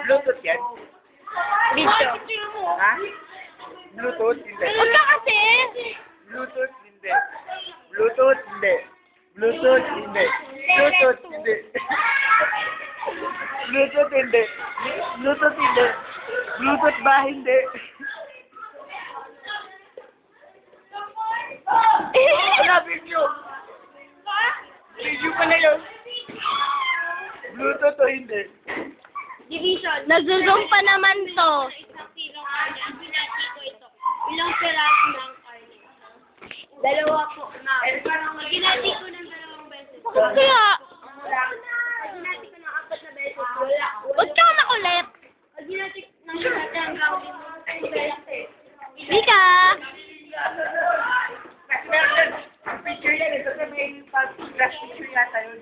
Bluetooth yan? Video. Ha? Bluetooth? Hindi. Huwag ka kasi! Bluetooth? Hindi. Bluetooth? Hindi. Bluetooth? Hindi. Bluetooth? Hindi. Bluetooth? Hindi. Bluetooth? Hindi. Bluetooth ba? Hindi. Wala, video. Video pala yun. Bluetooth o hindi? Division. Nag-zoom pa naman to. Ilang peraso ng karne? Dalawa po. Ginati ko ng dalawang beses. Kaya? Ginati ko ng 4 na beses. Wala. Huwag ka makulit. Ginati ng hanggang 5 beses. Mika! Meron picture yan eh. Sasabihin yung pag-flash picture yata yun.